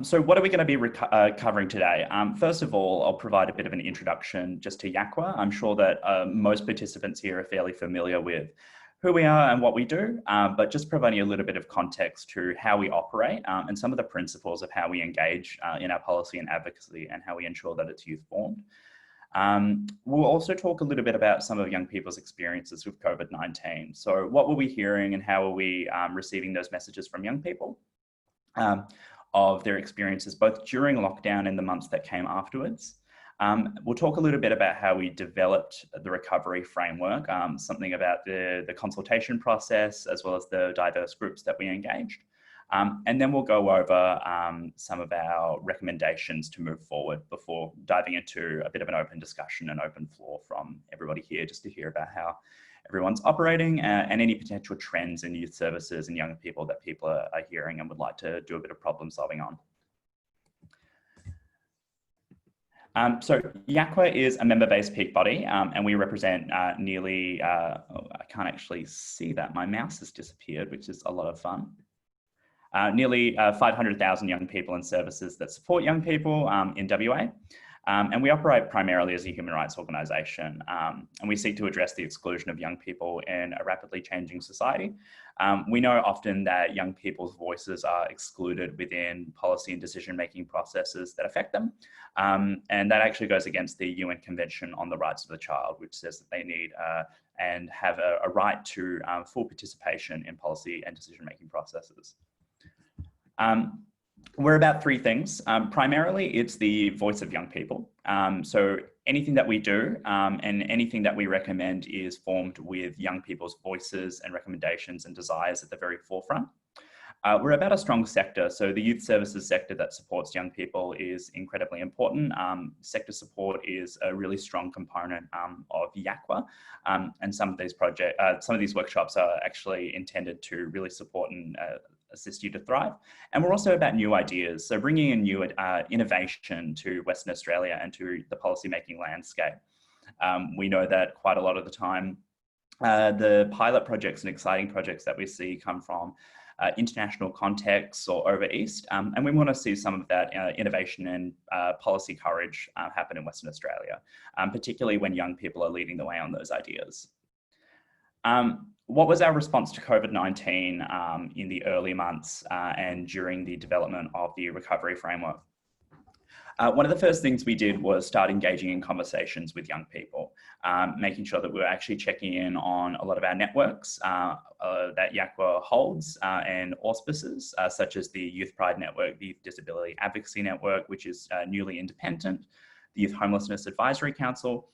So what are we going to be covering today? First of all, I'll provide a bit of an introduction just to YACWA. I'm sure that most participants here are fairly familiar with who we are and what we do, but just providing a little bit of context to how we operate and some of the principles of how we engage in our policy and advocacy and how we ensure that it's youth-formed. We'll also talk a little bit about some of young people's experiences with COVID-19. So what were we hearing and how are we receiving those messages from young people? Of their experiences, both during lockdown and the months that came afterwards. We'll talk a little bit about how we developed the recovery framework, something about the consultation process, as well as the diverse groups that we engaged. And then we'll go over some of our recommendations to move forward before diving into a bit of an open discussion and open floor from everybody here, just to hear about how everyone's operating and any potential trends in youth services and young people that people are hearing and would like to do a bit of problem solving on. So YACWA is a member-based peak body and we represent nearly, I can't actually see that, my mouse has disappeared, which is a lot of fun. Nearly 500,000 young people and services that support young people in WA. And we operate primarily as a human rights organisation, and we seek to address the exclusion of young people in a rapidly changing society. We know often that young people's voices are excluded within policy and decision-making processes that affect them, and that actually goes against the UN Convention on the Rights of the Child, which says that they need and have a right to full participation in policy and decision-making processes. We're about three things. Primarily, it's the voice of young people. So anything that we do and anything that we recommend is formed with young people's voices and recommendations and desires at the very forefront. We're about a strong sector. So the youth services sector that supports young people is incredibly important. Sector support is a really strong component of YACWA. And some of these workshops are actually intended to really support and assist you to thrive. And we're also about new ideas. So bringing in new innovation to Western Australia and to the policymaking landscape. We know that quite a lot of the time, the pilot projects and exciting projects that we see come from international contexts or over East. And we want to see some of that innovation and policy courage happen in Western Australia, particularly when young people are leading the way on those ideas. What was our response to COVID-19 in the early months and during the development of the recovery framework? One of the first things we did was start engaging in conversations with young people, making sure that we were actually checking in on a lot of our networks that YACWA holds and auspices, such as the Youth Pride Network, the Youth Disability Advocacy Network, which is newly independent, the Youth Homelessness Advisory Council,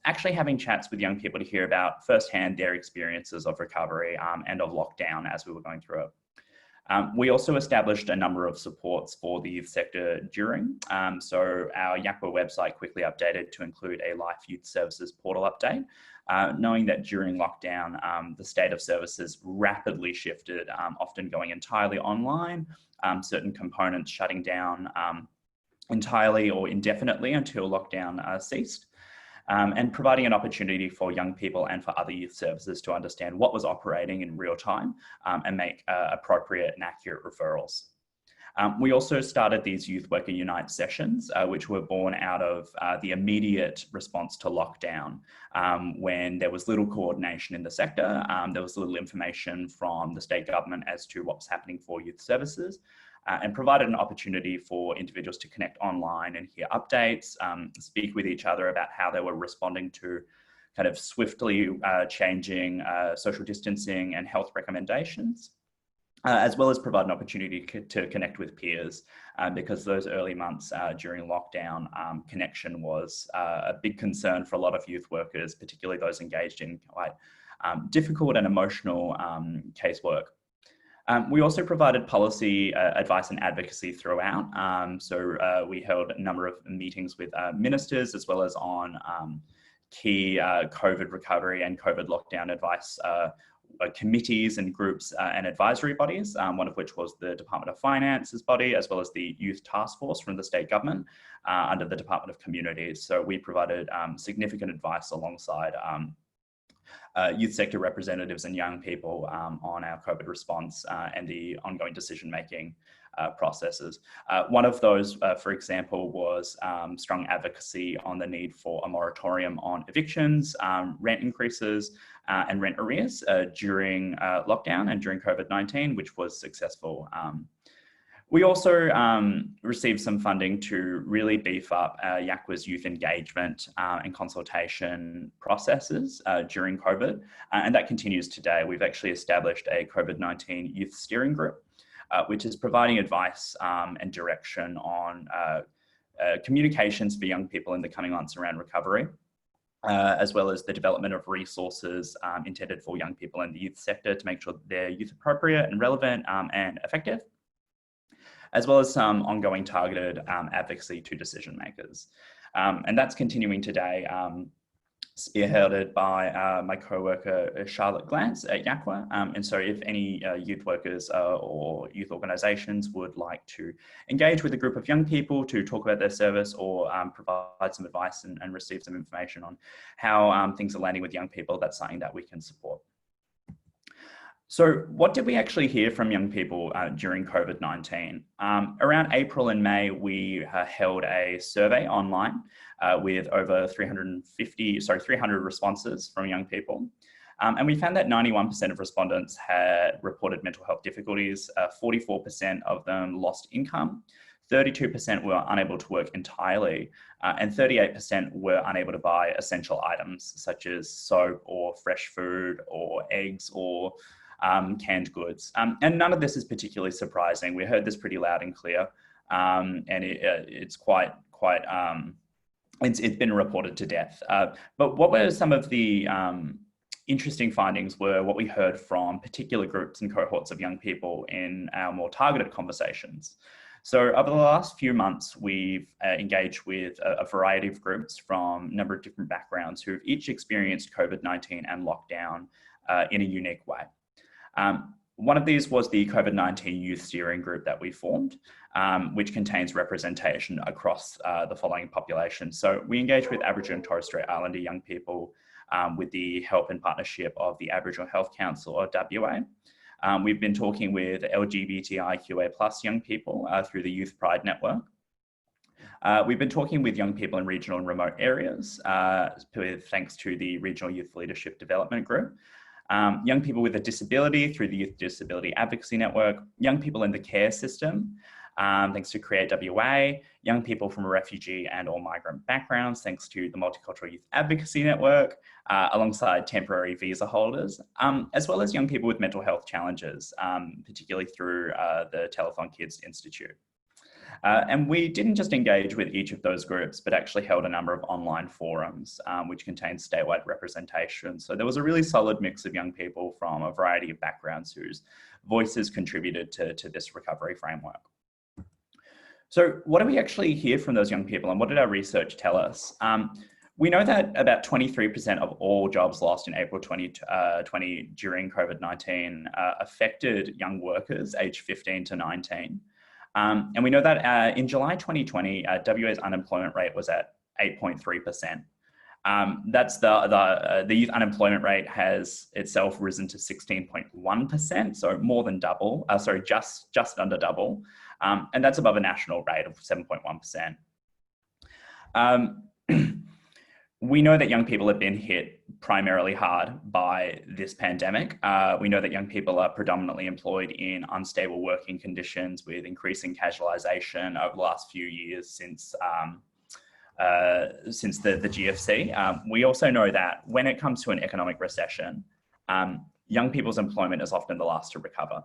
actually having chats with young people to hear about firsthand their experiences of recovery and of lockdown as we were going through it. We also established a number of supports for the youth sector during. So our YACWA website quickly updated to include a Life Youth Services portal update, knowing that during lockdown, the state of services rapidly shifted, often going entirely online, certain components shutting down entirely or indefinitely until lockdown ceased. And providing an opportunity for young people and for other youth services to understand what was operating in real time and make appropriate and accurate referrals. We also started these Youth Worker Unite sessions, which were born out of the immediate response to lockdown, when there was little coordination in the sector, there was little information from the state government as to what was happening for youth services. And provided an opportunity for individuals to connect online and hear updates, speak with each other about how they were responding to kind of swiftly changing social distancing and health recommendations, as well as provide an opportunity to connect with peers, because those early months during lockdown, connection was a big concern for a lot of youth workers, particularly those engaged in quite difficult and emotional casework. We also provided policy advice and advocacy throughout. So we held a number of meetings with ministers, as well as on key COVID recovery and COVID lockdown advice committees and groups and advisory bodies, one of which was the Department of Finance's body, as well as the Youth Task Force from the state government under the Department of Communities. So we provided significant advice alongside youth sector representatives and young people on our COVID response and the ongoing decision-making processes. One of those, for example, was strong advocacy on the need for a moratorium on evictions, rent increases, and rent arrears during lockdown and during COVID-19, which was successful. We also received some funding to really beef up YACWA's youth engagement and consultation processes during COVID, and that continues today. We've actually established a COVID-19 youth steering group, which is providing advice and direction on communications for young people in the coming months around recovery, as well as the development of resources intended for young people in the youth sector to make sure that they're youth appropriate and relevant and effective, as well as some ongoing targeted advocacy to decision makers. And that's continuing today, spearheaded by my co-worker Charlotte Glantz at YACWA. And so if any youth workers or youth organisations would like to engage with a group of young people to talk about their service or provide some advice and receive some information on how things are landing with young people, that's something that we can support. So what did we actually hear from young people during COVID-19? Around April and May, we held a survey online with over 300 responses from young people. And we found that 91% of respondents had reported mental health difficulties, 44% of them lost income, 32% were unable to work entirely, and 38% were unable to buy essential items such as soap or fresh food or eggs or canned goods. And none of this is particularly surprising. We heard this pretty loud and clear, and it's it's been reported to death. But what were some of the interesting findings were what we heard from particular groups and cohorts of young people in our more targeted conversations. So over the last few months, we've engaged with a variety of groups from a number of different backgrounds who've each experienced COVID-19 and lockdown in a unique way. One of these was the COVID-19 Youth Steering Group that we formed, which contains representation across the following populations. So we engage with Aboriginal and Torres Strait Islander young people with the help and partnership of the Aboriginal Health Council, or WA. We've been talking with LGBTIQA+ young people through the Youth Pride Network. We've been talking with young people in regional and remote areas, thanks to the Regional Youth Leadership Development Group. Young people with a disability through the Youth Disability Advocacy Network, young people in the care system, thanks to Create WA, young people from refugee and or migrant backgrounds, thanks to the Multicultural Youth Advocacy Network, alongside temporary visa holders, as well as young people with mental health challenges, particularly through the Telethon Kids Institute. And we didn't just engage with each of those groups, but actually held a number of online forums, which contained statewide representation. So there was a really solid mix of young people from a variety of backgrounds whose voices contributed to this recovery framework. So what do we actually hear from those young people, and what did our research tell us? We know that about 23% of all jobs lost in April 2020 during COVID-19 affected young workers aged 15 to 19. And we know that in July 2020, WA's unemployment rate was at 8.3%. That's the youth unemployment rate has itself risen to 16.1%, so more than double, just under double. And that's above a national rate of 7.1%. We know that young people have been hit primarily hard by this pandemic. We know that young people are predominantly employed in unstable working conditions with increasing casualisation over the last few years since the GFC. We also know that when it comes to an economic recession, young people's employment is often the last to recover.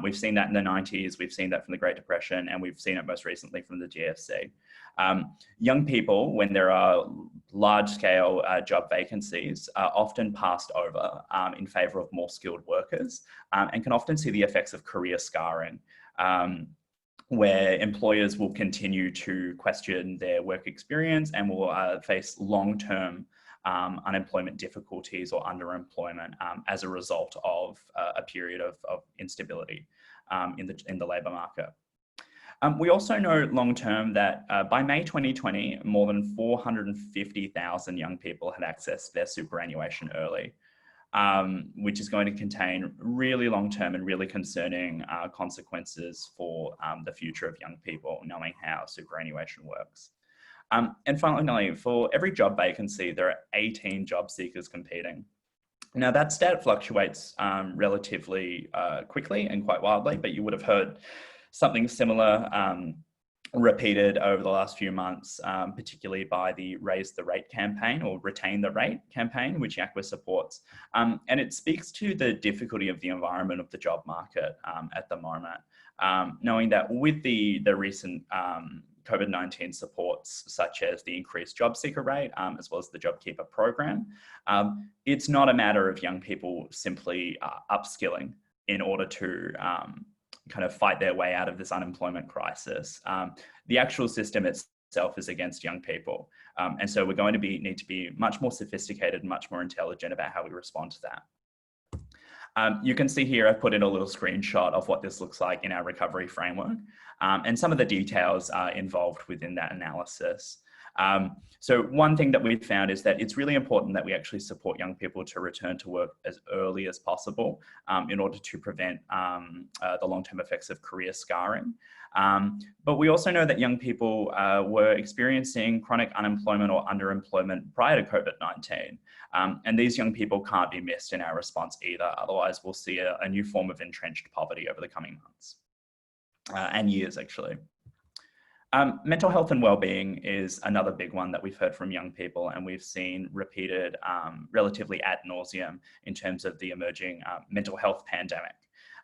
We've seen that in the 90s, we've seen that from the Great Depression, and we've seen it most recently from the GFC. Young people, when there are large-scale job vacancies, are often passed over in favour of more skilled workers, and can often see the effects of career scarring, where employers will continue to question their work experience and will face long-term unemployment difficulties or underemployment as a result of a period of instability in the labour market. We also know long-term that by May 2020, more than 450,000 young people had accessed their superannuation early. which is going to contain really long-term and really concerning consequences for the future of young people, knowing how superannuation works. And finally, for every job vacancy, there are 18 job seekers competing. Now, that stat fluctuates relatively quickly and quite wildly, but you would have heard something similar repeated over the last few months, particularly by the Raise the Rate campaign or Retain the Rate campaign, which YACWA supports. And it speaks to the difficulty of the environment of the job market at the moment, knowing that with the recent COVID-19 supports, such as the increased job seeker rate, as well as the JobKeeper program, it's not a matter of young people simply upskilling in order to kind of fight their way out of this unemployment crisis. The actual system itself is against young people. And so we're going to need to be much more sophisticated and much more intelligent about how we respond to that. You can see here, I've put in a little screenshot of what this looks like in our recovery framework and some of the details involved within that analysis. So one thing that we've found is that it's really important that we actually support young people to return to work as early as possible in order to prevent the long-term effects of career scarring. But we also know that young people were experiencing chronic unemployment or underemployment prior to COVID-19. And these young people can't be missed in our response either. Otherwise, we'll see a new form of entrenched poverty over the coming months and years, actually. Mental health and well-being is another big one that we've heard from young people, and we've seen repeated relatively ad nauseum in terms of the emerging mental health pandemic.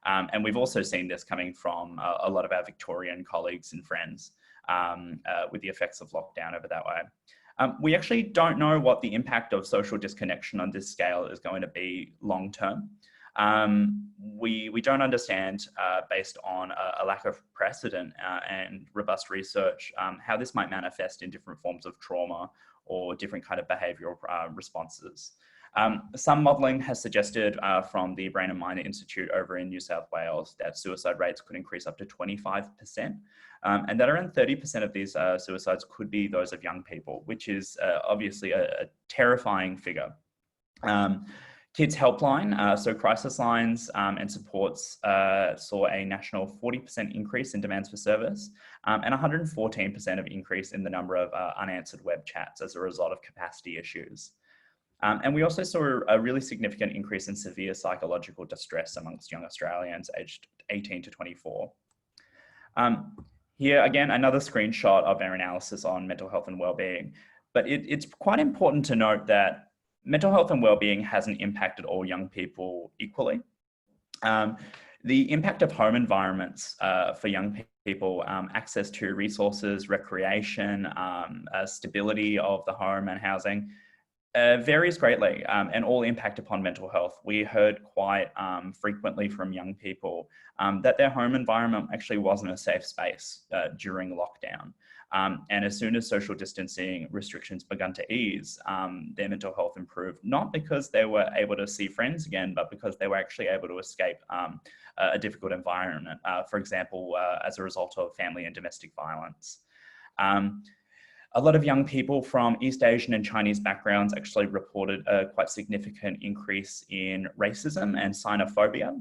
And we've also seen this coming from a lot of our Victorian colleagues and friends with the effects of lockdown over that way. We actually don't know what the impact of social disconnection on this scale is going to be long term. We don't understand, based on a lack of precedent and robust research, how this might manifest in different forms of trauma or different kind of behavioural responses. Some modelling has suggested from the Brain and Mind Institute over in New South Wales that suicide rates could increase up to 25%, and that around 30% of these suicides could be those of young people, which is obviously a terrifying figure. Kids Helpline, so crisis lines and supports saw a national 40% increase in demands for service and 114% of increase in the number of unanswered web chats as a result of capacity issues. And we also saw a really significant increase in severe psychological distress amongst young Australians aged 18 to 24. Here, again, another screenshot of our analysis on mental health and wellbeing, but it's quite important to note that mental health and wellbeing hasn't impacted all young people equally. The impact of home environments for young people, access to resources, recreation, stability of the home and housing, varies greatly and all impact upon mental health. We heard quite frequently from young people that their home environment actually wasn't a safe space during lockdown. And as soon as social distancing restrictions began to ease, their mental health improved, not because they were able to see friends again, but because they were actually able to escape a difficult environment, for example, as a result of family and domestic violence. A lot of young people from East Asian and Chinese backgrounds actually reported a quite significant increase in racism and xenophobia.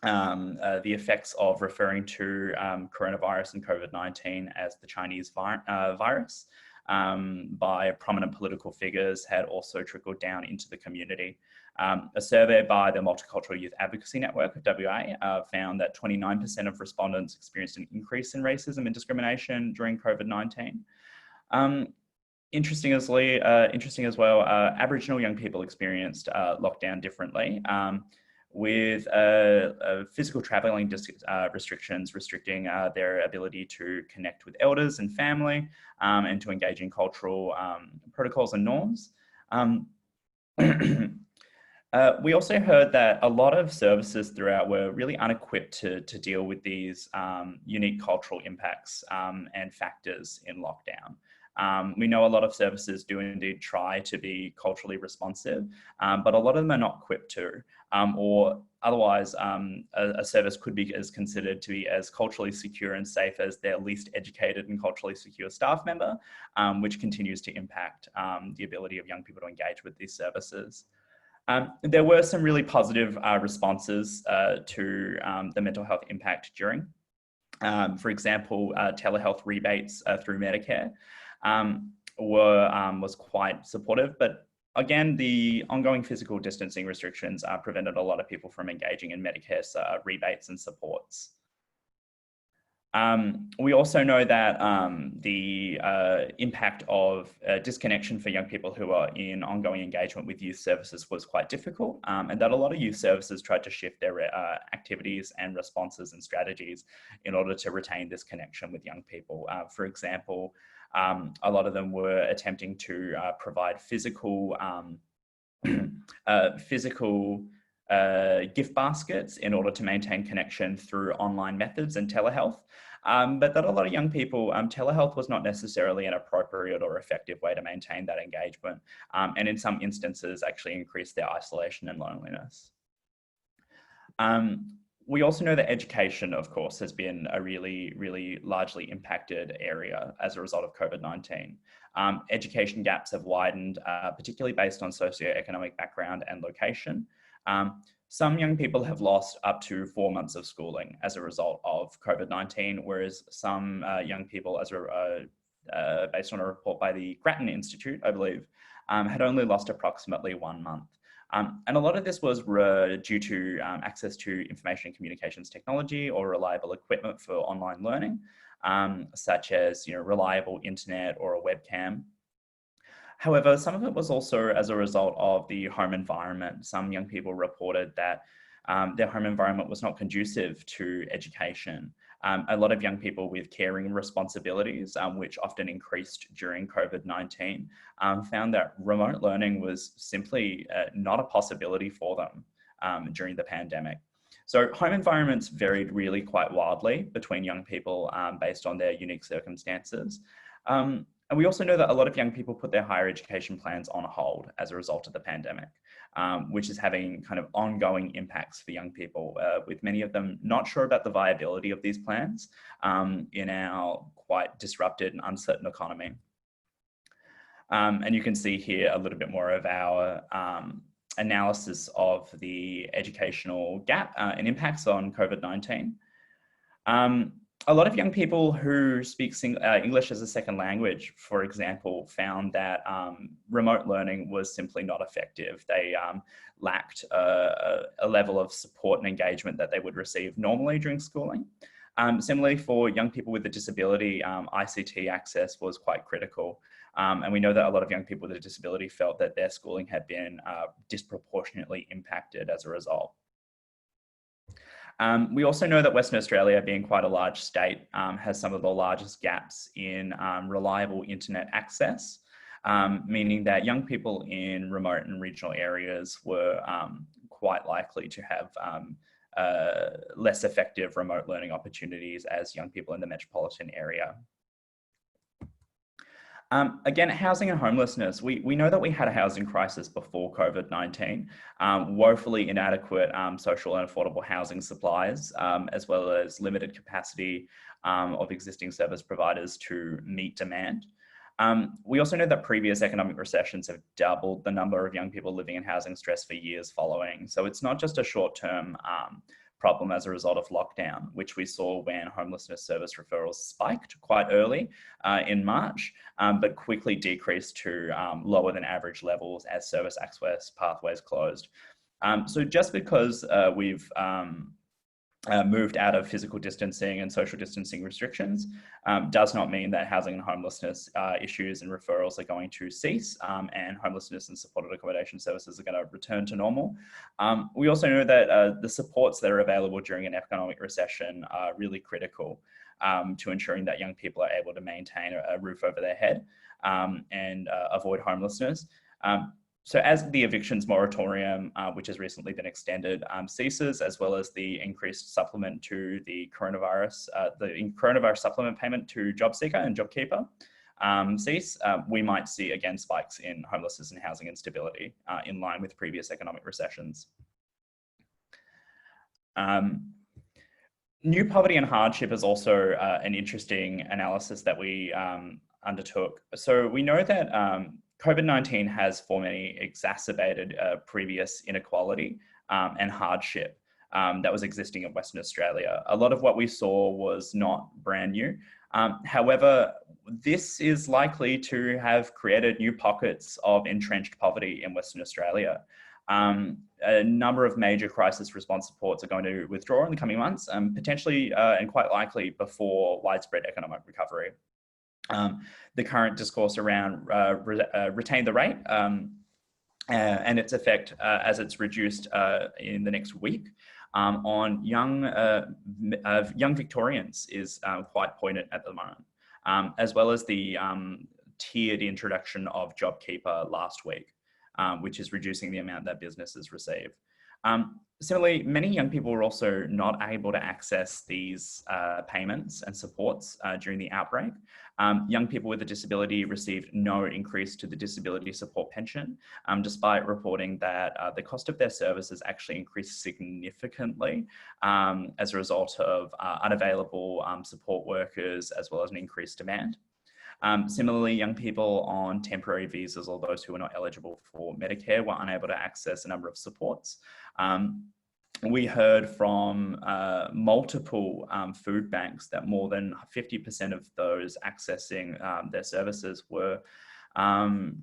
The effects of referring to coronavirus and COVID-19 as the Chinese virus by prominent political figures had also trickled down into the community. A survey by the Multicultural Youth Advocacy Network of WA found that 29% of respondents experienced an increase in racism and discrimination during COVID-19. Interesting as well, Aboriginal young people experienced lockdown differently, with physical travelling restrictions restricting their ability to connect with elders and family and to engage in cultural protocols and norms. We also heard that a lot of services throughout were really unequipped to deal with these unique cultural impacts and factors in lockdown. We know a lot of services do indeed try to be culturally responsive, but a lot of them are not equipped to, or otherwise a service could be considered to be as culturally secure and safe as their least educated and culturally secure staff member, which continues to impact the ability of young people to engage with these services. There were some really positive responses to the mental health impact during. For example, telehealth rebates through Medicare was quite supportive, but again, the ongoing physical distancing restrictions prevented a lot of people from engaging in Medicare's rebates and supports. We also know that the impact of disconnection for young people who are in ongoing engagement with youth services was quite difficult, and that a lot of youth services tried to shift their activities and responses and strategies in order to retain this connection with young people. For example, a lot of them were attempting to provide physical gift baskets in order to maintain connection through online methods and telehealth. But that a lot of young people, telehealth was not necessarily an appropriate or effective way to maintain that engagement, and in some instances actually increase their isolation and loneliness. We also know that education, of course, has been a really largely impacted area as a result of COVID-19. Education gaps have widened, particularly based on socioeconomic background and location. Some young people have lost up to 4 months of schooling as a result of COVID-19, whereas some young people, based on a report by the Grattan Institute, I believe, had only lost approximately 1 month. And a lot of this was due to access to information and communications technology or reliable equipment for online learning, such as reliable internet or a webcam. However, some of it was also as a result of the home environment. Some young people reported that their home environment was not conducive to education. A lot of young people with caring responsibilities, which often increased during COVID-19, found that remote learning was simply not a possibility for them during the pandemic. So home environments varied really quite wildly between young people based on their unique circumstances. And we also know that a lot of young people put their higher education plans on hold as a result of the pandemic, which is having kind of ongoing impacts for young people, with many of them not sure about the viability of these plans in our quite disrupted and uncertain economy. And you can see here a little bit more of our analysis of the educational gap and impacts on COVID-19. A lot of young people who speak English as a second language, for example, found that remote learning was simply not effective. They lacked a level of support and engagement that they would receive normally during schooling. Similarly, for young people with a disability, ICT access was quite critical. And we know that a lot of young people with a disability felt that their schooling had been disproportionately impacted as a result. We also know that Western Australia, being quite a large state, has some of the largest gaps in reliable internet access, meaning that young people in remote and regional areas were quite likely to have less effective remote learning opportunities as young people in the metropolitan area. Again, housing and homelessness. We know that we had a housing crisis before COVID-19, woefully inadequate social and affordable housing supplies, as well as limited capacity of existing service providers to meet demand. We also know that previous economic recessions have doubled the number of young people living in housing stress for years following. So it's not just a short-term problem as a result of lockdown, which we saw when homelessness service referrals spiked quite early in March, but quickly decreased to lower than average levels as service access pathways closed. So just because we've moved out of physical distancing and social distancing restrictions does not mean that housing and homelessness issues and referrals are going to cease, and homelessness and supported accommodation services are going to return to normal. We also know that the supports that are available during an economic recession are really critical to ensuring that young people are able to maintain a roof over their head and avoid homelessness. So as the evictions moratorium, which has recently been extended, ceases, as well as the increased supplement to the coronavirus supplement payment to JobSeeker and JobKeeper cease, we might see again spikes in homelessness and housing instability in line with previous economic recessions. New poverty and hardship is also an interesting analysis that we undertook. So we know that COVID-19 has for many exacerbated previous inequality and hardship that was existing in Western Australia. A lot of what we saw was not brand new. However, this is likely to have created new pockets of entrenched poverty in Western Australia. A number of major crisis response supports are going to withdraw in the coming months, potentially and quite likely before widespread economic recovery. The current discourse around retain the rate and its effect as it's reduced in the next week on young Victorians is quite poignant at the moment, as well as the tiered introduction of JobKeeper last week, which is reducing the amount that businesses receive. Similarly, many young people were also not able to access these payments and supports during the outbreak. Young people with a disability received no increase to the disability support pension, despite reporting that the cost of their services actually increased significantly as a result of unavailable support workers, as well as an increased demand. Similarly, young people on temporary visas or those who are not eligible for Medicare were unable to access a number of supports. We heard from multiple food banks that more than 50% of those accessing their services were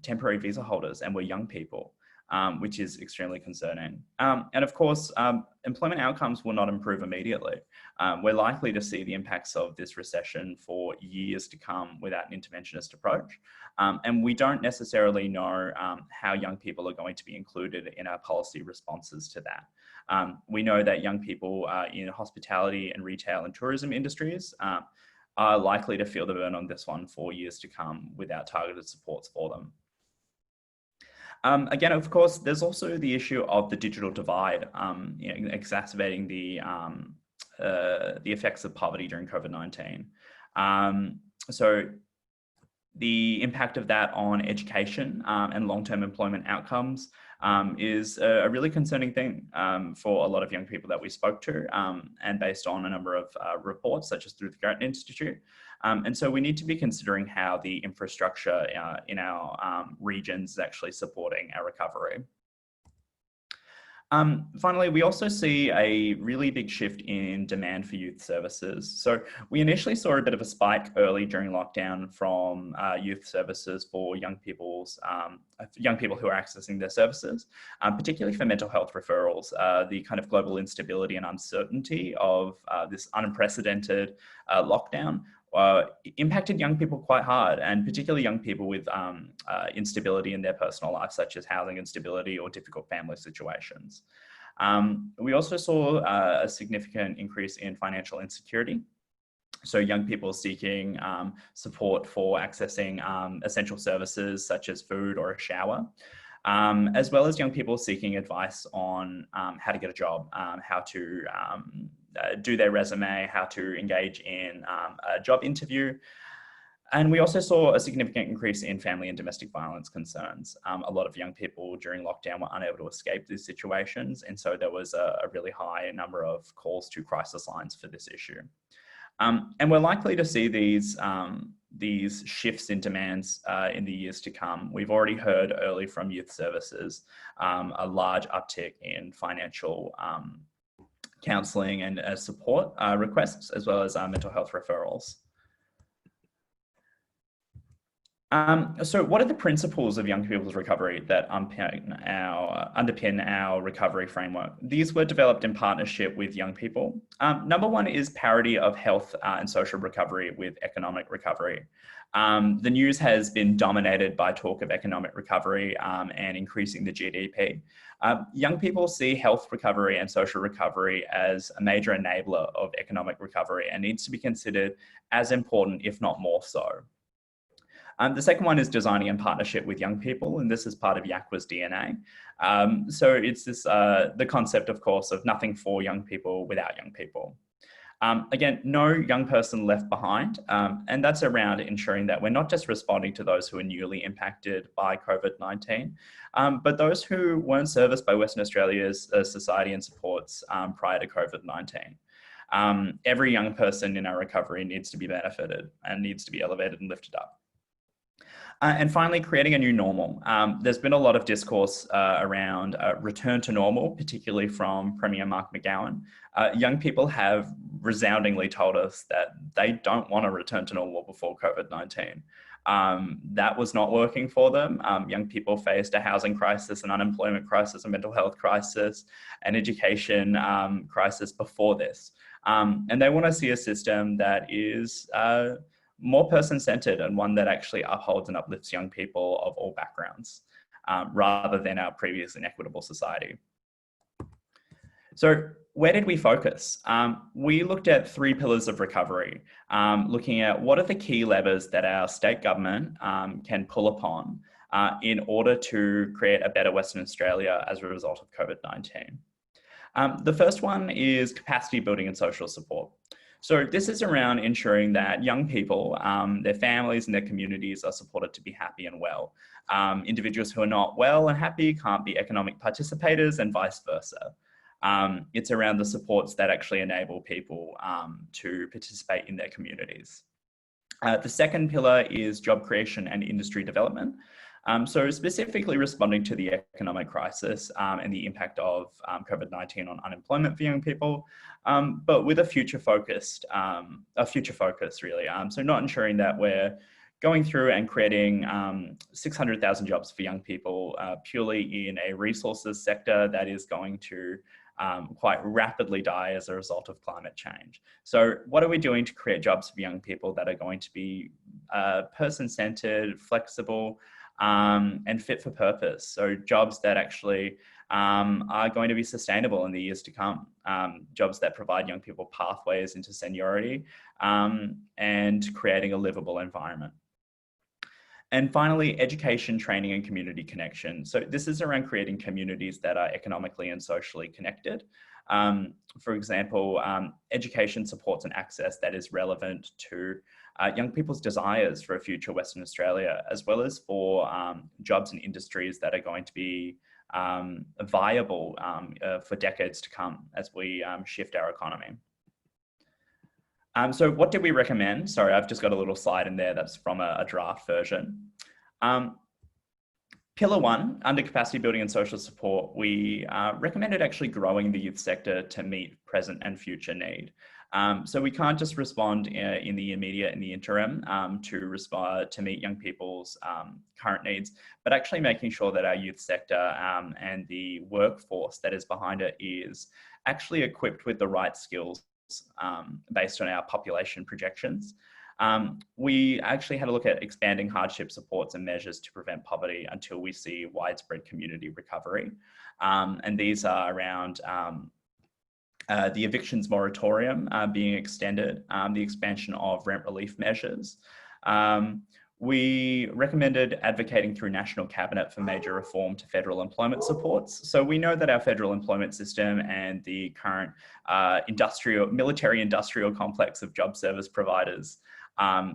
temporary visa holders and were young people, which is extremely concerning. And of course, employment outcomes will not improve immediately. We're likely to see the impacts of this recession for years to come without an interventionist approach. And we don't necessarily know how young people are going to be included in our policy responses to that. We know that young people in hospitality and retail and tourism industries are likely to feel the burn on this one for years to come without targeted supports for them. Again, of course, there's also the issue of the digital divide, exacerbating the effects of poverty during COVID-19. So the impact of that on education and long-term employment outcomes is a really concerning thing for a lot of young people that we spoke to, and based on a number of reports, such as through the Garrett Institute. And so we need to be considering how the infrastructure in our regions is actually supporting our recovery. Finally, we also see a really big shift in demand for youth services. So we initially saw a bit of a spike early during lockdown from youth services for young people who are accessing their services, particularly for mental health referrals. The kind of global instability and uncertainty of this unprecedented lockdown impacted young people quite hard, and particularly young people with instability in their personal life, such as housing instability or difficult family situations. We also saw a significant increase in financial insecurity. So young people seeking support for accessing essential services such as food or a shower, as well as young people seeking advice on how to get a job, how to do their resume, how to engage in a job interview. And we also saw a significant increase in family and domestic violence concerns. A lot of young people during lockdown were unable to escape these situations, and so there was a really high number of calls to crisis lines for this issue. And we're likely to see these shifts in demands in the years to come. We've already heard early from youth services a large uptick in financial counselling and support requests, as well as mental health referrals. So what are the principles of young people's recovery that underpin our recovery framework? These were developed in partnership with young people. Number one is parity of health and social recovery with economic recovery. The news has been dominated by talk of economic recovery and increasing the GDP. Young people see health recovery and social recovery as a major enabler of economic recovery and needs to be considered as important, if not more so. The second one is designing in partnership with young people, and this is part of YACWA's DNA. So it's this, the concept, of course, of nothing for young people without young people. Again, no young person left behind, and that's around ensuring that we're not just responding to those who are newly impacted by COVID-19, but those who weren't serviced by Western Australia's society and supports prior to COVID-19. Every young person in our recovery needs to be benefited and needs to be elevated and lifted up. And finally, creating a new normal. There's been a lot of discourse around return to normal, particularly from Premier Mark McGowan. Young people have resoundingly told us that they don't want to return to normal before COVID-19. That was not working for them. Young people faced a housing crisis, an unemployment crisis, a mental health crisis, an education crisis before this. And they want to see a system that is more person-centered and one that actually upholds and uplifts young people of all backgrounds, rather than our previous inequitable society. So where did we focus? We looked at 3 pillars of recovery, looking at what are the key levers that our state government can pull upon in order to create a better Western Australia as a result of COVID-19. The first one is capacity building and social support. So this is around ensuring that young people, their families and their communities are supported to be happy and well. Individuals who are not well and happy can't be economic participators and vice versa. It's around the supports that actually enable people to participate in their communities. The second pillar is job creation and industry development. So specifically responding to the economic crisis and the impact of COVID-19 on unemployment for young people, but with a future focus really. So not ensuring that we're going through and creating 600,000 jobs for young people purely in a resources sector that is going to quite rapidly die as a result of climate change. So what are we doing to create jobs for young people that are going to be person-centered, flexible, and fit for purpose? So jobs that actually are going to be sustainable in the years to come. Jobs that provide young people pathways into seniority and creating a livable environment. And finally, education, training, and community connection. So this is around creating communities that are economically and socially connected. For example, education supports and access that is relevant to young people's desires for a future Western Australia, as well as for jobs and industries that are going to be viable for decades to come as we shift our economy. So what did we recommend? Sorry, I've just got a little slide in there that's from a draft version. Pillar 1, under capacity building and social support, we recommended actually growing the youth sector to meet present and future need. So we can't just respond in the immediate and the interim to meet young people's current needs, but actually making sure that our youth sector and the workforce that is behind it is actually equipped with the right skills based on our population projections. We actually had a look at expanding hardship supports and measures to prevent poverty until we see widespread community recovery. And these are around the evictions moratorium being extended, the expansion of rent relief measures. We recommended advocating through National Cabinet for major reform to federal employment supports. So we know that our federal employment system and the current military-industrial complex of job service providers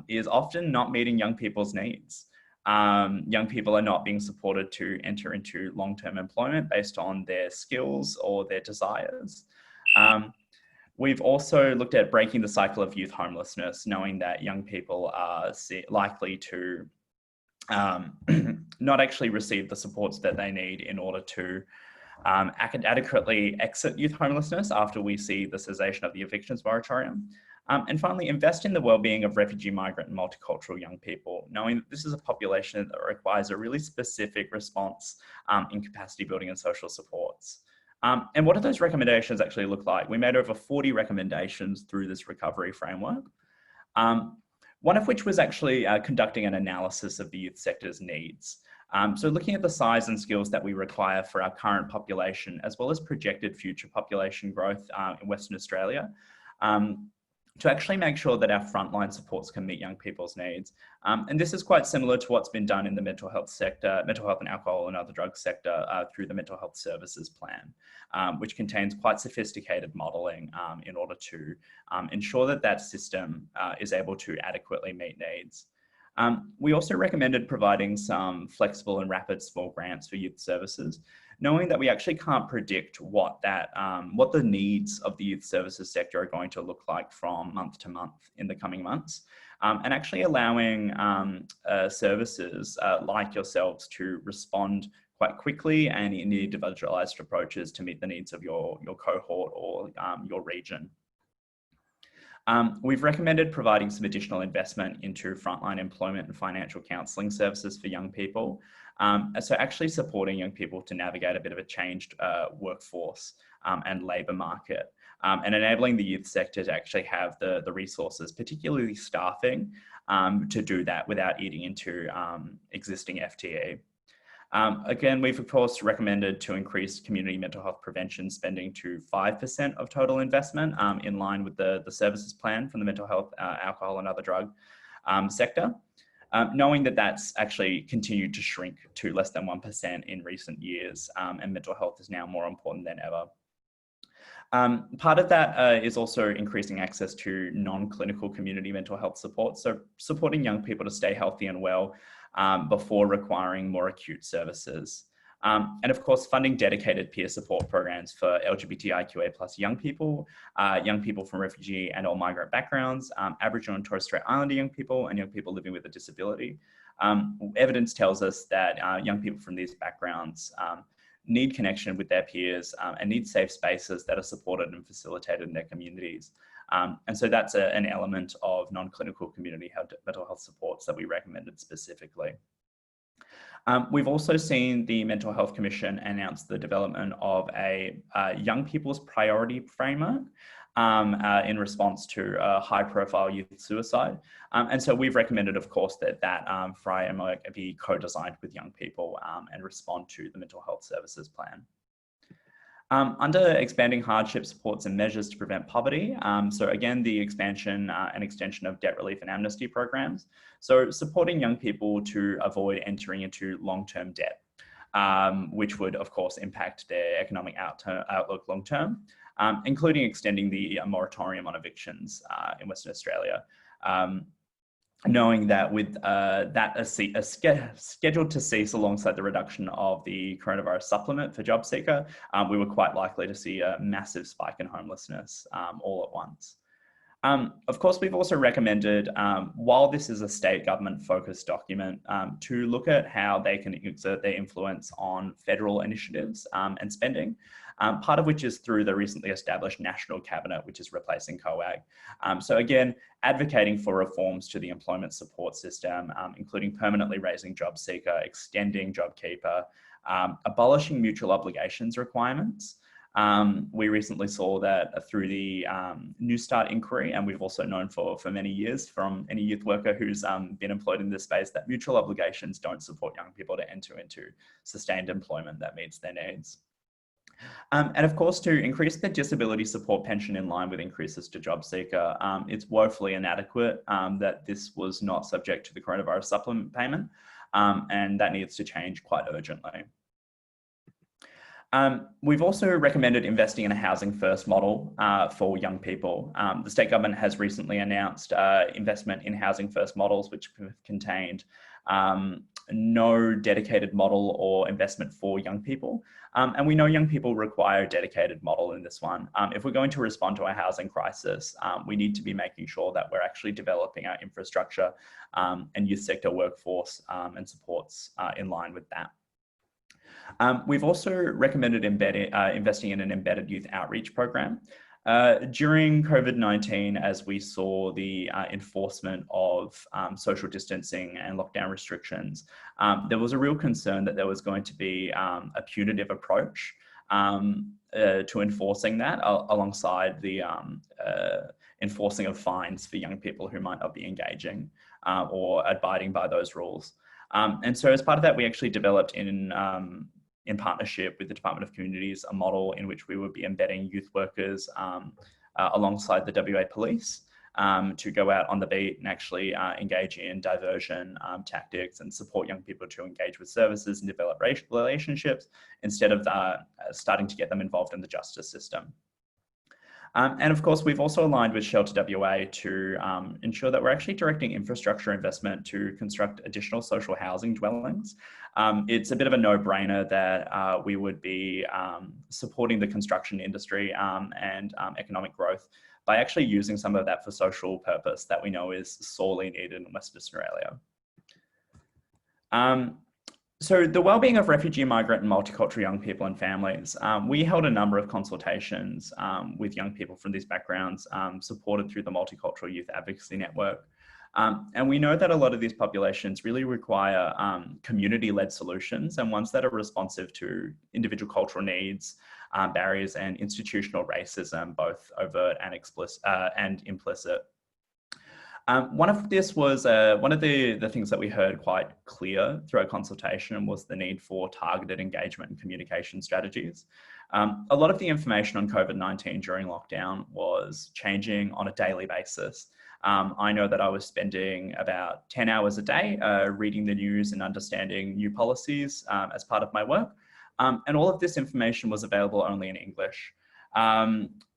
is often not meeting young people's needs. Young people are not being supported to enter into long-term employment based on their skills or their desires. We've also looked at breaking the cycle of youth homelessness, knowing that young people are likely to not actually receive the supports that they need in order to adequately exit youth homelessness after we see the cessation of the evictions moratorium. And finally, invest in the well-being of refugee, migrant, and multicultural young people, knowing that this is a population that requires a really specific response in capacity building and social supports. And what do those recommendations actually look like? We made over 40 recommendations through this recovery framework, one of which was actually conducting an analysis of the youth sector's needs. So looking at the size and skills that we require for our current population, as well as projected future population growth in Western Australia, to actually make sure that our frontline supports can meet young people's needs. And this is quite similar to what's been done in the mental health sector, mental health and alcohol and other drugs sector through the Mental Health Services Plan, which contains quite sophisticated modelling in order to ensure that that system is able to adequately meet needs. We also recommended providing some flexible and rapid small grants for youth services, knowing that we actually can't predict what the needs of the youth services sector are going to look like from month to month in the coming months, and actually allowing services like yourselves to respond quite quickly and in individualized approaches to meet the needs of your cohort or your region. We've recommended providing some additional investment into frontline employment and financial counselling services for young people. So actually supporting young people to navigate a bit of a changed workforce and labour market, and enabling the youth sector to actually have the resources, particularly staffing, to do that without eating into existing FTE. Again, we've of course recommended to increase community mental health prevention spending to 5% of total investment, in line with the services plan from the mental health, alcohol and other drug sector, knowing that that's actually continued to shrink to less than 1% in recent years, and mental health is now more important than ever. Part of that is also increasing access to non-clinical community mental health support, so supporting young people to stay healthy and well before requiring more acute services. And of course, funding dedicated peer support programs for LGBTIQA+ young people from refugee and or migrant backgrounds, Aboriginal and Torres Strait Islander young people, and young people living with a disability. Evidence tells us that young people from these backgrounds need connection with their peers and need safe spaces that are supported and facilitated in their communities. And so that's an element of non-clinical community mental health supports that we recommended specifically. We've also seen the Mental Health Commission announce the development of a young people's priority framework in response to high-profile youth suicide. And so we've recommended, of course, that framework be co-designed with young people and respond to the mental health services plan. Under expanding hardship supports and measures to prevent poverty, so again, the expansion and extension of debt relief and amnesty programs, so supporting young people to avoid entering into long-term debt, which would, of course, impact their economic outlook long-term, including extending the moratorium on evictions in Western Australia. Knowing that with that scheduled to cease alongside the reduction of the coronavirus supplement for JobSeeker, we were quite likely to see a massive spike in homelessness all at once. Of course, we've also recommended, while this is a state government focused document, to look at how they can exert their influence on federal initiatives and spending, part of which is through the recently established National Cabinet, which is replacing COAG. So again, advocating for reforms to the employment support system, including permanently raising JobSeeker, extending JobKeeper, abolishing mutual obligations requirements. We recently saw that through the New Start inquiry, and we've also known for many years from any youth worker who's been employed in this space that mutual obligations don't support young people to enter into sustained employment that meets their needs. And of course, to increase the disability support pension in line with increases to JobSeeker, it's woefully inadequate that this was not subject to the coronavirus supplement payment, and that needs to change quite urgently. We've also recommended investing in a housing first model for young people. The state government has recently announced investment in housing first models, which have contained no dedicated model or investment for young people. And we know young people require a dedicated model in this one. If we're going to respond to a housing crisis, we need to be making sure that we're actually developing our infrastructure and youth sector workforce and supports in line with that. We've also recommended investing in an embedded youth outreach program. During COVID-19, as we saw the enforcement of social distancing and lockdown restrictions, there was a real concern that there was going to be a punitive approach to enforcing that alongside the enforcing of fines for young people who might not be engaging or abiding by those rules. And so as part of that, we actually developed in partnership with the Department of Communities, a model in which we would be embedding youth workers alongside the WA Police to go out on the beat and actually engage in diversion tactics and support young people to engage with services and develop relationships instead of starting to get them involved in the justice system. And of course, we've also aligned with Shelter WA to ensure that we're actually directing infrastructure investment to construct additional social housing dwellings. It's a bit of a no-brainer that we would be supporting the construction industry and economic growth by actually using some of that for social purpose that we know is sorely needed in Western Australia. So the wellbeing of refugee, migrant and multicultural young people and families, we held a number of consultations with young people from these backgrounds, supported through the Multicultural Youth Advocacy Network. And we know that a lot of these populations really require community-led solutions and ones that are responsive to individual cultural needs, barriers and institutional racism, both overt and explicit and implicit. One of the things that we heard quite clear through our consultation was the need for targeted engagement and communication strategies. A lot of the information on COVID-19 during lockdown was changing on a daily basis. I know that I was spending about 10 hours a day reading the news and understanding new policies as part of my work. And all of this information was available only in English.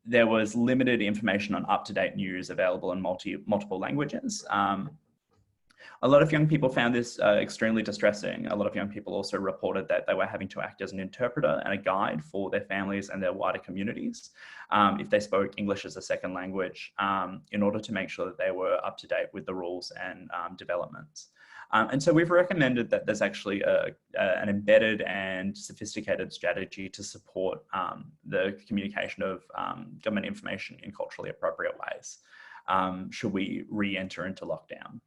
There was limited information on up-to-date news available in multiple languages. A lot of young people found this extremely distressing. A lot of young people also reported that they were having to act as an interpreter and a guide for their families and their wider communities if they spoke English as a second language in order to make sure that they were up to date with the rules and developments. And so we've recommended that there's actually an embedded and sophisticated strategy to support the communication of government information in culturally appropriate ways should we re-enter into lockdown.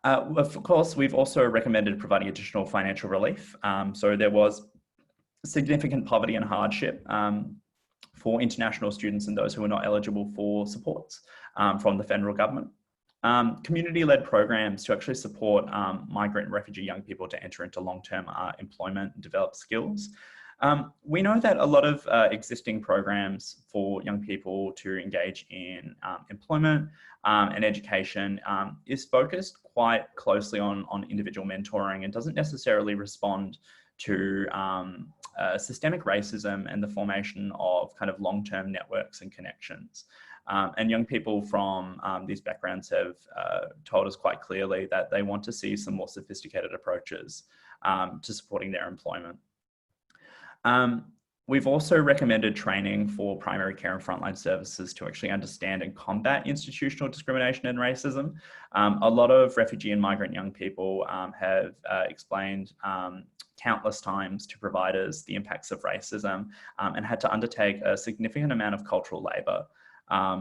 Of course, we've also recommended providing additional financial relief. So there was significant poverty and hardship for international students and those who are not eligible for supports from the federal government. Community-led programs to actually support migrant and refugee young people to enter into long-term employment and develop skills. We know that a lot of existing programs for young people to engage in employment and education is focused quite closely on individual mentoring and doesn't necessarily respond to systemic racism and the formation of kind of long-term networks and connections. And young people from these backgrounds have told us quite clearly that they want to see some more sophisticated approaches to supporting their employment. We've also recommended training for primary care and frontline services to actually understand and combat institutional discrimination and racism. A lot of refugee and migrant young people have explained countless times to providers the impacts of racism and had to undertake a significant amount of cultural labour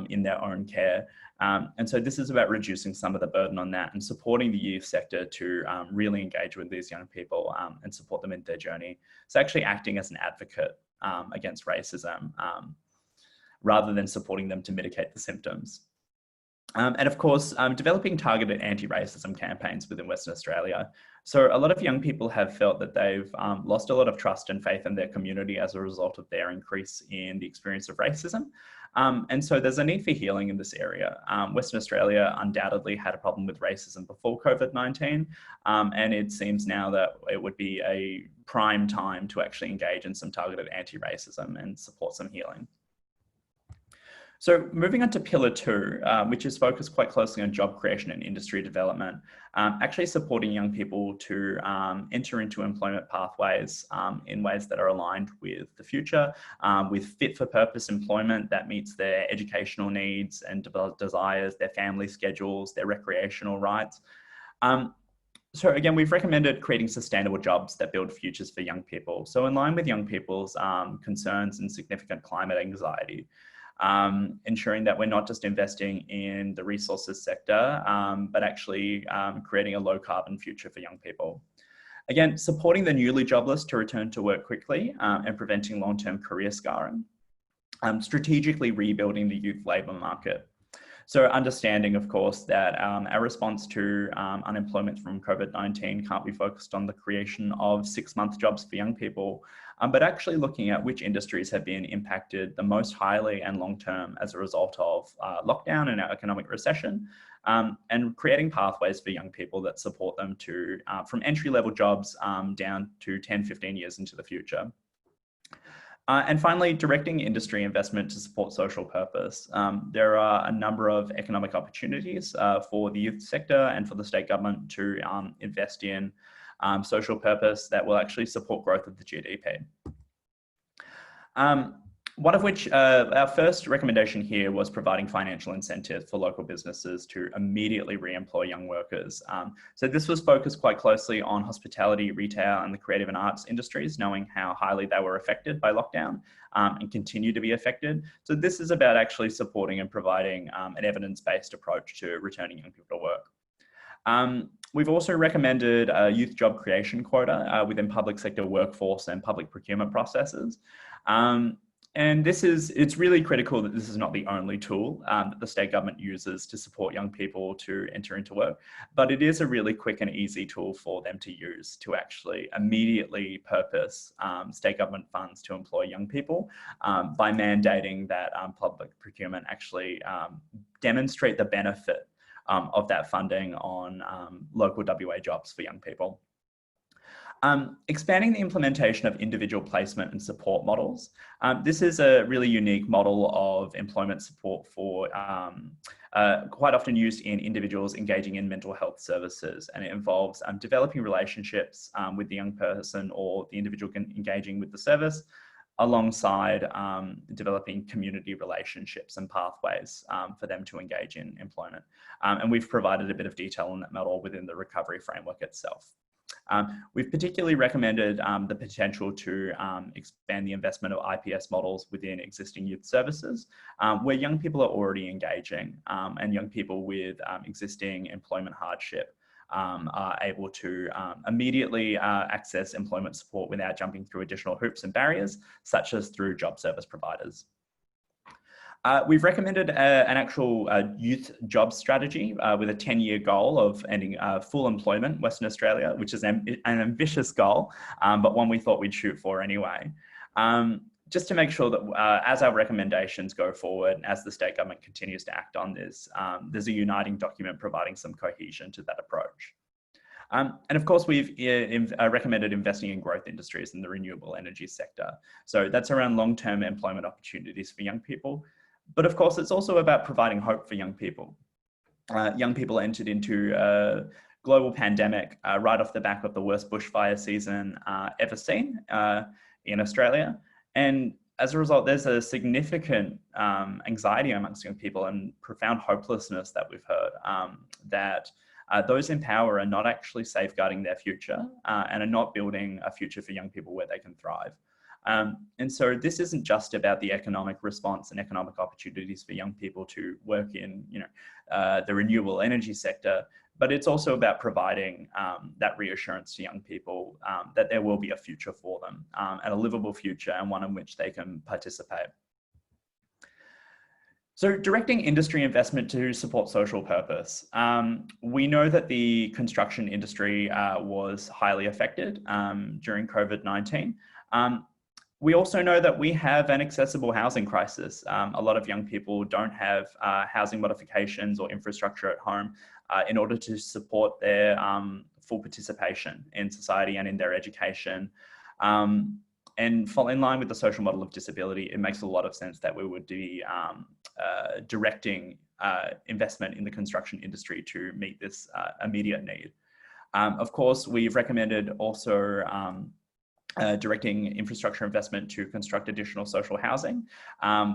in their own care. And so this is about reducing some of the burden on that and supporting the youth sector to really engage with these young people and support them in their journey. So actually acting as an advocate against racism rather than supporting them to mitigate the symptoms. And of course, developing targeted anti-racism campaigns within Western Australia. So a lot of young people have felt that they've lost a lot of trust and faith in their community as a result of their increase in the experience of racism. And so there's a need for healing in this area. Western Australia undoubtedly had a problem with racism before COVID-19, and it seems now that it would be a prime time to actually engage in some targeted anti-racism and support some healing. So moving on to Pillar 2, which is focused quite closely on job creation and industry development, actually supporting young people to enter into employment pathways in ways that are aligned with the future, with fit-for-purpose employment that meets their educational needs and desires, their family schedules, their recreational rights. So again, we've recommended creating sustainable jobs that build futures for young people. So in line with young people's concerns and significant climate anxiety, ensuring that we're not just investing in the resources sector, but actually creating a low carbon future for young people. Again, supporting the newly jobless to return to work quickly and preventing long-term career scarring. Strategically rebuilding the youth labour market. So understanding, of course, that our response to unemployment from COVID-19 can't be focused on the creation of 6-month jobs for young people, but actually looking at which industries have been impacted the most highly and long-term as a result of lockdown and economic recession, and creating pathways for young people that support them to from entry-level jobs down to 10, 15 years into the future. And finally, directing industry investment to support social purpose. There are a number of economic opportunities for the youth sector and for the state government to invest in social purpose that will actually support growth of the GDP. One of which, our first recommendation here was providing financial incentives for local businesses to immediately re-employ young workers. So this was focused quite closely on hospitality, retail, and the creative and arts industries, knowing how highly they were affected by lockdown and continue to be affected. So this is about actually supporting and providing an evidence-based approach to returning young people to work. We've also recommended a youth job creation quota within public sector workforce and public procurement processes. And it's really critical that this is not the only tool that the state government uses to support young people to enter into work, but it is a really quick and easy tool for them to use to actually immediately purpose state government funds to employ young people by mandating that public procurement actually demonstrate the benefit of that funding on local WA jobs for young people. Expanding the implementation of individual placement and support models. This is a really unique model of employment support for quite often used in individuals engaging in mental health services, and it involves developing relationships with the young person or the individual engaging with the service, alongside developing community relationships and pathways for them to engage in employment. And we've provided a bit of detail on that model within the recovery framework itself. We've particularly recommended the potential to expand the investment of IPS models within existing youth services, where young people are already engaging and young people with existing employment hardship are able to immediately access employment support without jumping through additional hoops and barriers, such as through job service providers. We've recommended an actual youth job strategy with a 10-year goal of ending full employment in Western Australia, which is an ambitious goal, but one we thought we'd shoot for anyway. Just to make sure that as our recommendations go forward, as the state government continues to act on this, there's a uniting document providing some cohesion to that approach. And of course, we've recommended investing in growth industries in the renewable energy sector. So that's around long-term employment opportunities for young people. But of course, it's also about providing hope for young people. Young people entered into a global pandemic right off the back of the worst bushfire season ever seen in Australia. And as a result, there's a significant anxiety amongst young people and profound hopelessness that we've heard that those in power are not actually safeguarding their future and are not building a future for young people where they can thrive. And so this isn't just about the economic response and economic opportunities for young people to work in, the renewable energy sector, but it's also about providing that reassurance to young people that there will be a future for them and a livable future and one in which they can participate. So directing industry investment to support social purpose. We know that the construction industry was highly affected during COVID-19. We also know that we have an accessible housing crisis. A lot of young people don't have housing modifications or infrastructure at home in order to support their full participation in society and in their education. And in line with the social model of disability, it makes a lot of sense that we would be directing investment in the construction industry to meet this immediate need. Of course, we've recommended also directing infrastructure investment to construct additional social housing.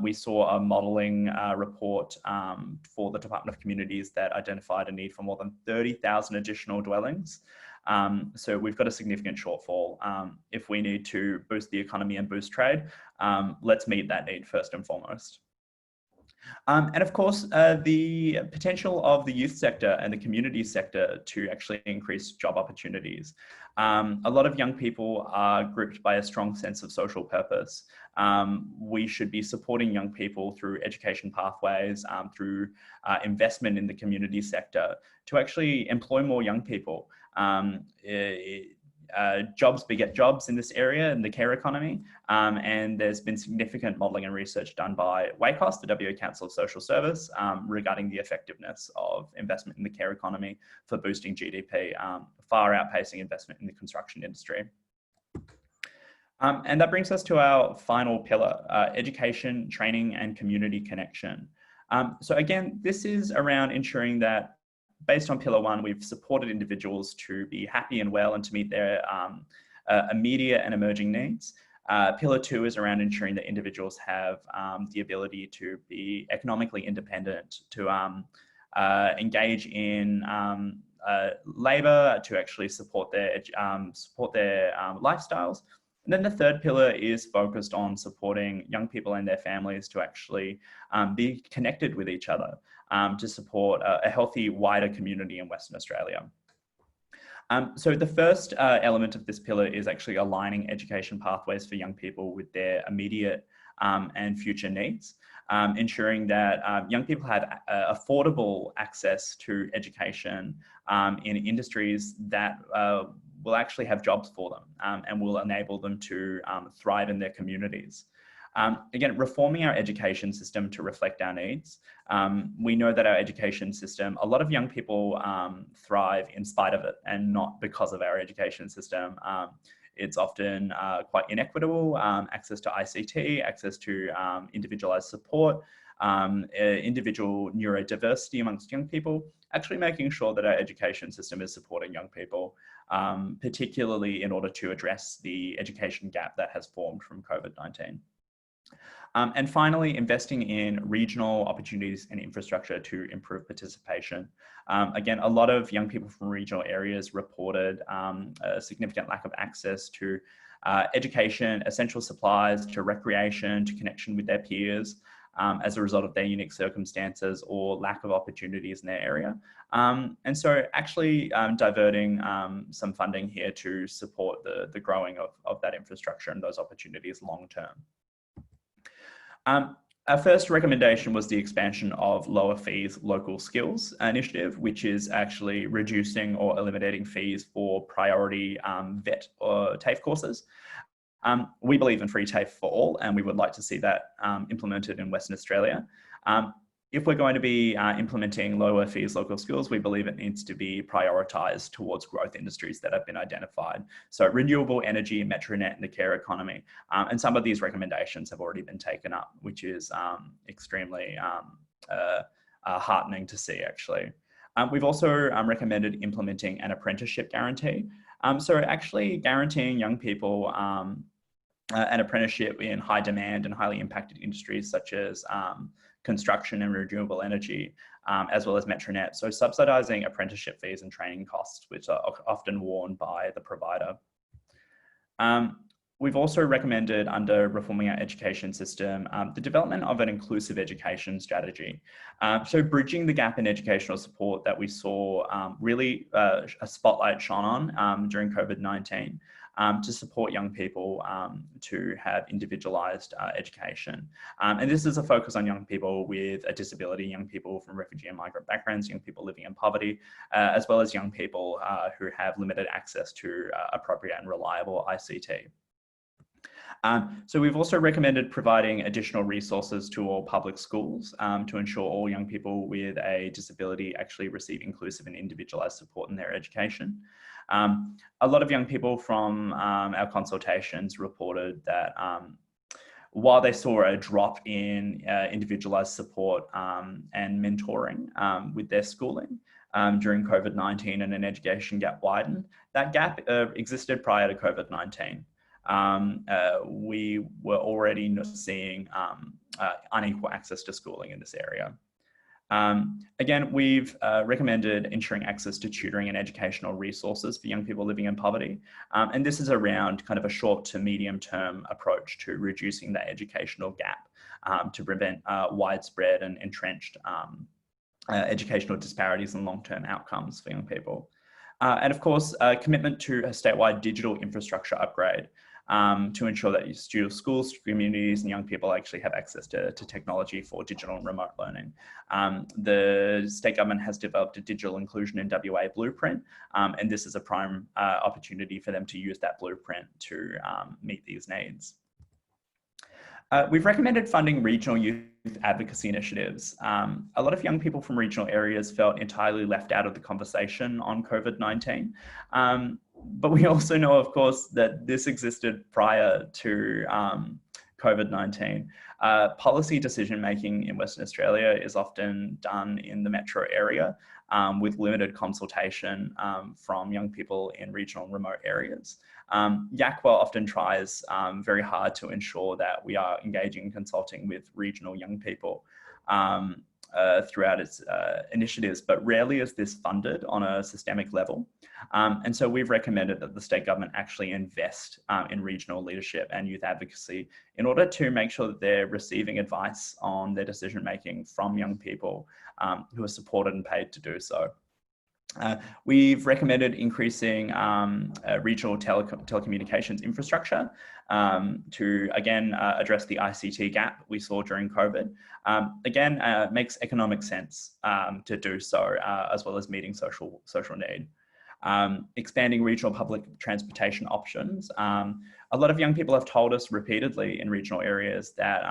We saw a modelling report for the Department of Communities that identified a need for more than 30,000 additional dwellings. So we've got a significant shortfall. If we need to boost the economy and boost trade, let's meet that need first and foremost. And of course, the potential of the youth sector and the community sector to actually increase job opportunities. A lot of young people are grouped by a strong sense of social purpose. We should be supporting young people through education pathways, through investment in the community sector to actually employ more young people. Jobs beget jobs in this area in the care economy, and there's been significant modelling and research done by YACWA, the WA Council of Social Service, regarding the effectiveness of investment in the care economy for boosting GDP, far outpacing investment in the construction industry. And that brings us to our final pillar, education, training, and community connection. So again, this is around ensuring that based on pillar one, we've supported individuals to be happy and well and to meet their immediate and emerging needs. Pillar two is around ensuring that individuals have the ability to be economically independent, to engage in labor, to actually support their lifestyles. And then the third pillar is focused on supporting young people and their families to actually be connected with each other, to support a healthy, wider community in Western Australia. So the first element of this pillar is actually aligning education pathways for young people with their immediate and future needs, ensuring that young people have affordable access to education in industries that will actually have jobs for them and will enable them to thrive in their communities. Again, reforming our education system to reflect our needs. We know that our education system, a lot of young people thrive in spite of it and not because of our education system. It's often quite inequitable, access to ICT, access to individualized support, individual neurodiversity amongst young people, actually making sure that our education system is supporting young people, particularly in order to address the education gap that has formed from COVID-19. And finally, investing in regional opportunities and infrastructure to improve participation. Again, a lot of young people from regional areas reported a significant lack of access to education, essential supplies, to recreation, to connection with their peers as a result of their unique circumstances or lack of opportunities in their area. And so actually diverting some funding here to support the growing of that infrastructure and those opportunities long term. Our first recommendation was the expansion of lower fees local skills initiative, which is actually reducing or eliminating fees for priority VET or TAFE courses. We believe in free TAFE for all, and we would like to see that implemented in Western Australia. If we're going to be implementing lower fees local skills, we believe it needs to be prioritised towards growth industries that have been identified. So renewable energy, Metronet, and the care economy. And some of these recommendations have already been taken up, which is extremely heartening to see, actually. We've also recommended implementing an apprenticeship guarantee. So actually guaranteeing young people an apprenticeship in high demand and highly impacted industries such as construction and renewable energy, as well as Metronet. So subsidising apprenticeship fees and training costs, which are often borne by the provider. We've also recommended, under reforming our education system, the development of an inclusive education strategy. So bridging the gap in educational support that we saw really a spotlight shone on during COVID-19. To support young people to have individualized education. And this is a focus on young people with a disability, young people from refugee and migrant backgrounds, young people living in poverty, as well as young people who have limited access to appropriate and reliable ICT. So we've also recommended providing additional resources to all public schools to ensure all young people with a disability actually receive inclusive and individualized support in their education. A lot of young people from our consultations reported that while they saw a drop in individualized support and mentoring with their schooling during COVID-19 and an education gap widened, that gap existed prior to COVID-19. We were already seeing unequal access to schooling in this area. Again, we've recommended ensuring access to tutoring and educational resources for young people living in poverty. And this is around kind of a short to medium term approach to reducing that educational gap to prevent widespread and entrenched educational disparities and long-term outcomes for young people. And of course, a commitment to a statewide digital infrastructure upgrade to ensure that schools, communities and young people actually have access to technology for digital and remote learning. The state government has developed a digital inclusion in WA blueprint, and this is a prime opportunity for them to use that blueprint to meet these needs. We've recommended funding regional youth advocacy initiatives. A lot of young people from regional areas felt entirely left out of the conversation on COVID-19. But we also know, of course, that this existed prior to COVID-19. Policy decision-making in Western Australia is often done in the metro area with limited consultation from young people in regional and remote areas. YACWA often tries very hard to ensure that we are engaging and consulting with regional young people throughout its initiatives, but rarely is this funded on a systemic level. And so we've recommended that the state government actually invest in regional leadership and youth advocacy in order to make sure that they're receiving advice on their decision-making from young people who are supported and paid to do so. We've recommended increasing regional telecommunications infrastructure to, again, address the ICT gap we saw during COVID. Again, makes economic sense to do so, as well as meeting social need. Expanding regional public transportation options. A lot of young people have told us repeatedly in regional areas that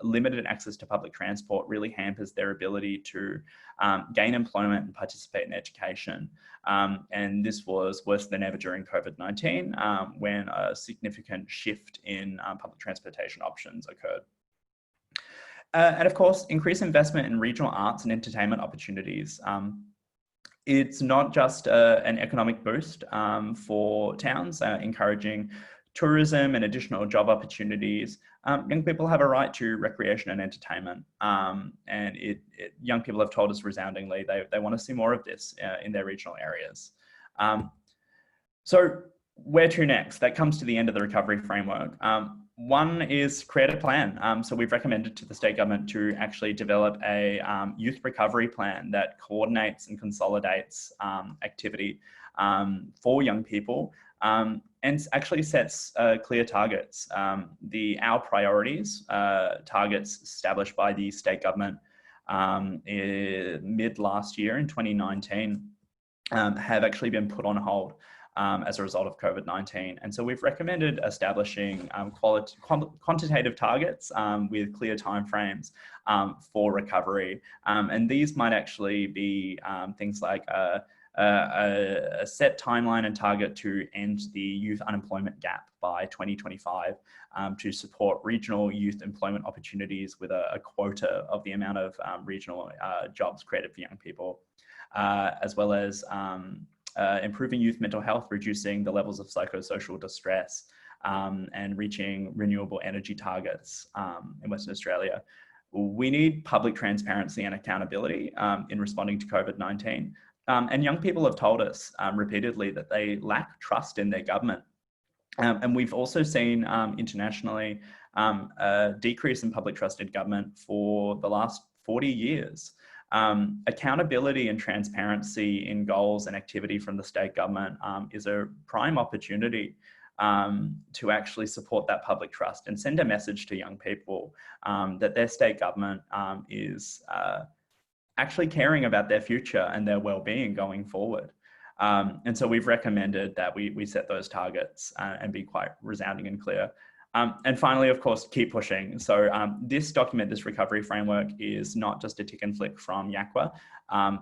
limited access to public transport really hampers their ability to gain employment and participate in education. And this was worse than ever during COVID-19 when a significant shift in public transportation options occurred. And of course, increase investment in regional arts and entertainment opportunities. It's not just an economic boost for towns, encouraging tourism and additional job opportunities. Young people have a right to recreation and entertainment. And young people have told us resoundingly they want to see more of this in their regional areas. So where to next? That comes to the end of the recovery framework. One is create a plan. So we've recommended to the state government to actually develop a youth recovery plan that coordinates and consolidates activity for young people and actually sets clear targets. Our priorities, targets established by the state government mid last year in 2019 have actually been put on hold as a result of COVID-19. And so we've recommended establishing quantitative targets with clear timeframes for recovery. And these might actually be things like a set timeline and target to end the youth unemployment gap by 2025 to support regional youth employment opportunities with a quota of the amount of regional jobs created for young people, as well as improving youth mental health, reducing the levels of psychosocial distress, and reaching renewable energy targets in Western Australia. We need public transparency and accountability in responding to COVID-19. And young people have told us repeatedly that they lack trust in their government. And we've also seen internationally a decrease in public trust in government for the last 40 years. Accountability and transparency in goals and activity from the state government is a prime opportunity to actually support that public trust and send a message to young people that their state government is actually caring about their future and their well-being going forward. And so we've recommended that we set those targets and be quite resounding and clear. And finally, of course, keep pushing. So this document, this recovery framework, is not just a tick and flick from YACWA.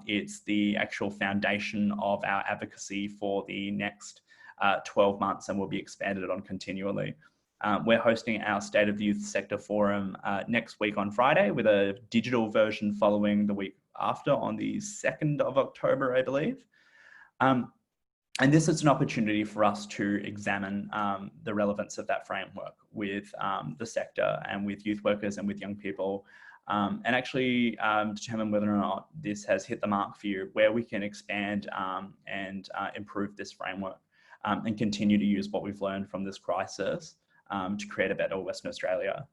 It's the actual foundation of our advocacy for the next 12 months and will be expanded on continually. We're hosting our State of the Youth Sector Forum next week on Friday, with a digital version following the week after on the 2nd of October, I believe. And this is an opportunity for us to examine the relevance of that framework with the sector and with youth workers and with young people, and actually determine whether or not this has hit the mark for you, where we can expand and improve this framework and continue to use what we've learned from this crisis to create a better Western Australia.